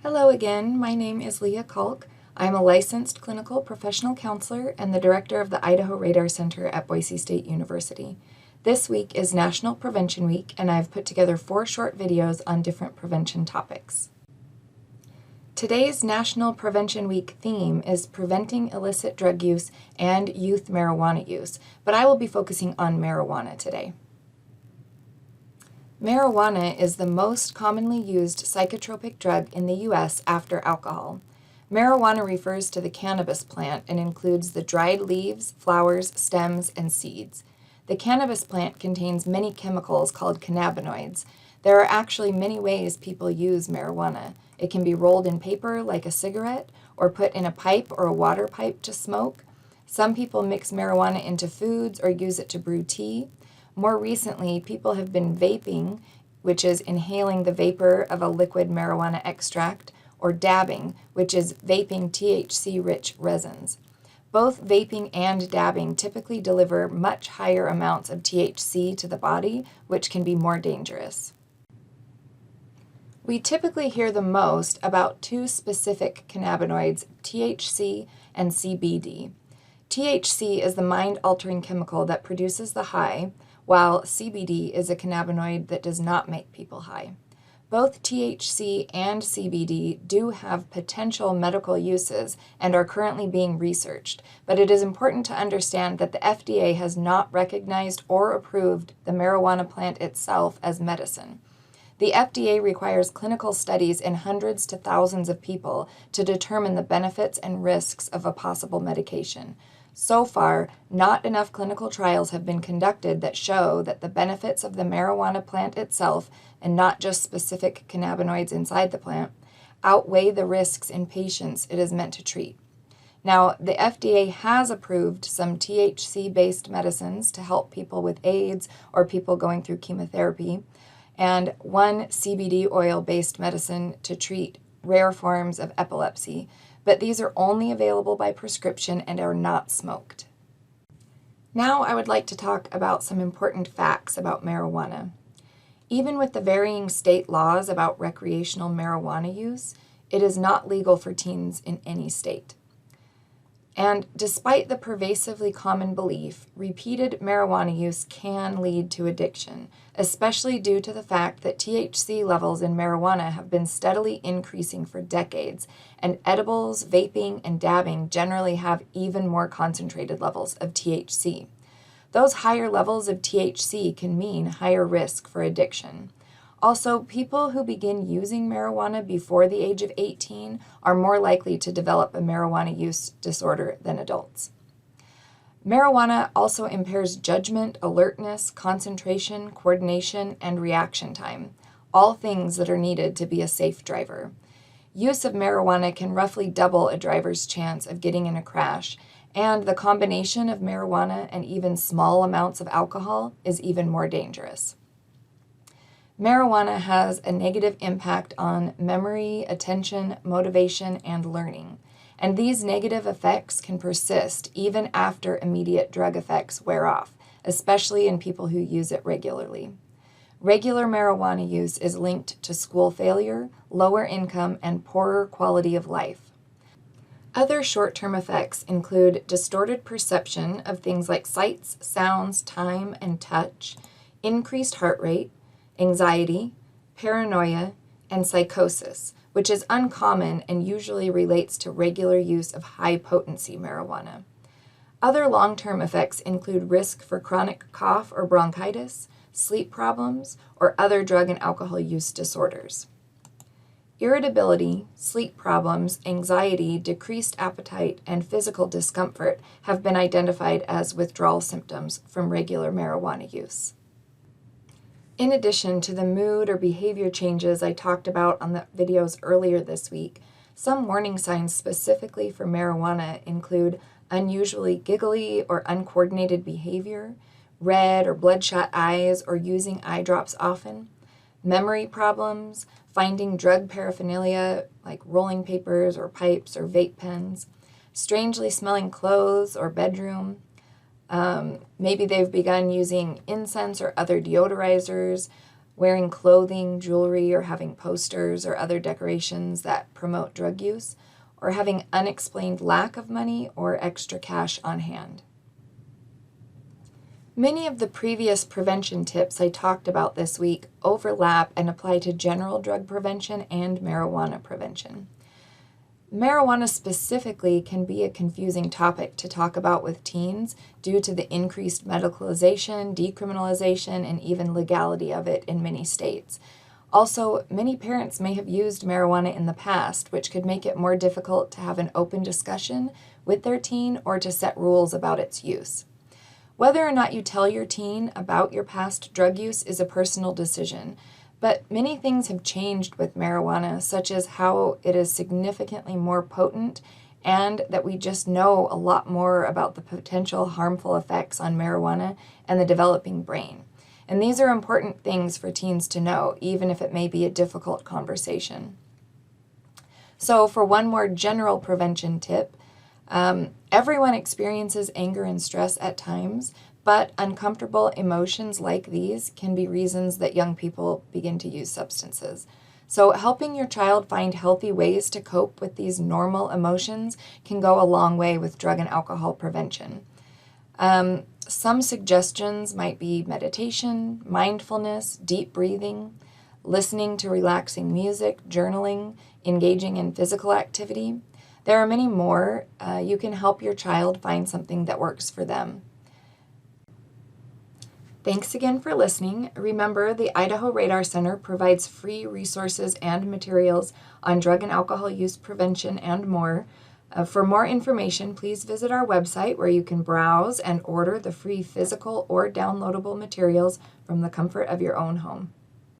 Hello again, my name is Leah Kalk. I'm a licensed clinical professional counselor and the director of the Idaho Radar Center at Boise State University. This week is National Prevention Week, and I've put together 4 short videos on different prevention topics. Today's National Prevention Week theme is preventing illicit drug use and youth marijuana use, but I will be focusing on marijuana today. Marijuana is the most commonly used psychotropic drug in the U.S. after alcohol. Marijuana refers to the cannabis plant and includes the dried leaves, flowers, stems, and seeds. The cannabis plant contains many chemicals called cannabinoids. There are actually many ways people use marijuana. It can be rolled in paper like a cigarette, or put in a pipe or a water pipe to smoke. Some people mix marijuana into foods or use it to brew tea. More recently, people have been vaping, which is inhaling the vapor of a liquid marijuana extract, or dabbing, which is vaping THC-rich resins. Both vaping and dabbing typically deliver much higher amounts of THC to the body, which can be more dangerous. We typically hear the most about 2 specific cannabinoids, THC and CBD. THC is the mind-altering chemical that produces the high, while CBD is a cannabinoid that does not make people high. Both THC and CBD do have potential medical uses and are currently being researched, but it is important to understand that the FDA has not recognized or approved the marijuana plant itself as medicine. The FDA requires clinical studies in hundreds to thousands of people to determine the benefits and risks of a possible medication. So far, not enough clinical trials have been conducted that show that the benefits of the marijuana plant itself, and not just specific cannabinoids inside the plant, outweigh the risks in patients it is meant to treat. Now, the FDA has approved some THC-based medicines to help people with AIDS or people going through chemotherapy, and one CBD oil-based medicine to treat rare forms of epilepsy, but these are only available by prescription and are not smoked. Now I would like to talk about some important facts about marijuana. Even with the varying state laws about recreational marijuana use, it is not legal for teens in any state. And despite the pervasively common belief, repeated marijuana use can lead to addiction, especially due to the fact that THC levels in marijuana have been steadily increasing for decades, and edibles, vaping, and dabbing generally have even more concentrated levels of THC. Those higher levels of THC can mean higher risk for addiction. Also, people who begin using marijuana before the age of 18 are more likely to develop a marijuana use disorder than adults. Marijuana also impairs judgment, alertness, concentration, coordination, and reaction time, all things that are needed to be a safe driver. Use of marijuana can roughly double a driver's chance of getting in a crash, and the combination of marijuana and even small amounts of alcohol is even more dangerous. Marijuana has a negative impact on memory, attention, motivation, and learning, and these negative effects can persist even after immediate drug effects wear off, especially in people who use it regularly. Regular marijuana use is linked to school failure, lower income, and poorer quality of life. Other short-term effects include distorted perception of things like sights, sounds, time, and touch, increased heart rate, anxiety, paranoia, and psychosis, which is uncommon and usually relates to regular use of high-potency marijuana. Other long-term effects include risk for chronic cough or bronchitis, sleep problems, or other drug and alcohol use disorders. Irritability, sleep problems, anxiety, decreased appetite, and physical discomfort have been identified as withdrawal symptoms from regular marijuana use. In addition to the mood or behavior changes I talked about on the videos earlier this week, some warning signs specifically for marijuana include unusually giggly or uncoordinated behavior, red or bloodshot eyes or using eye drops often, memory problems, finding drug paraphernalia like rolling papers or pipes or vape pens, strangely smelling clothes or bedroom. Maybe they've begun using incense or other deodorizers, wearing clothing, jewelry, or having posters or other decorations that promote drug use, or having unexplained lack of money or extra cash on hand. Many of the previous prevention tips I talked about this week overlap and apply to general drug prevention and marijuana prevention. Marijuana specifically can be a confusing topic to talk about with teens due to the increased medicalization, decriminalization, and even legality of it in many states. Also, many parents may have used marijuana in the past, which could make it more difficult to have an open discussion with their teen or to set rules about its use. Whether or not you tell your teen about your past drug use is a personal decision, but many things have changed with marijuana, such as how it is significantly more potent and that we just know a lot more about the potential harmful effects on marijuana and the developing brain. And these are important things for teens to know, even if it may be a difficult conversation. So for one more general prevention tip, everyone experiences anger and stress at times, but uncomfortable emotions like these can be reasons that young people begin to use substances. So helping your child find healthy ways to cope with these normal emotions can go a long way with drug and alcohol prevention. Some suggestions might be meditation, mindfulness, deep breathing, listening to relaxing music, journaling, engaging in physical activity. There are many more. You can help your child find something that works for them. Thanks again for listening. Remember, the Idaho Radar Center provides free resources and materials on drug and alcohol use prevention and more. For more information, please visit our website where you can browse and order the free physical or downloadable materials from the comfort of your own home.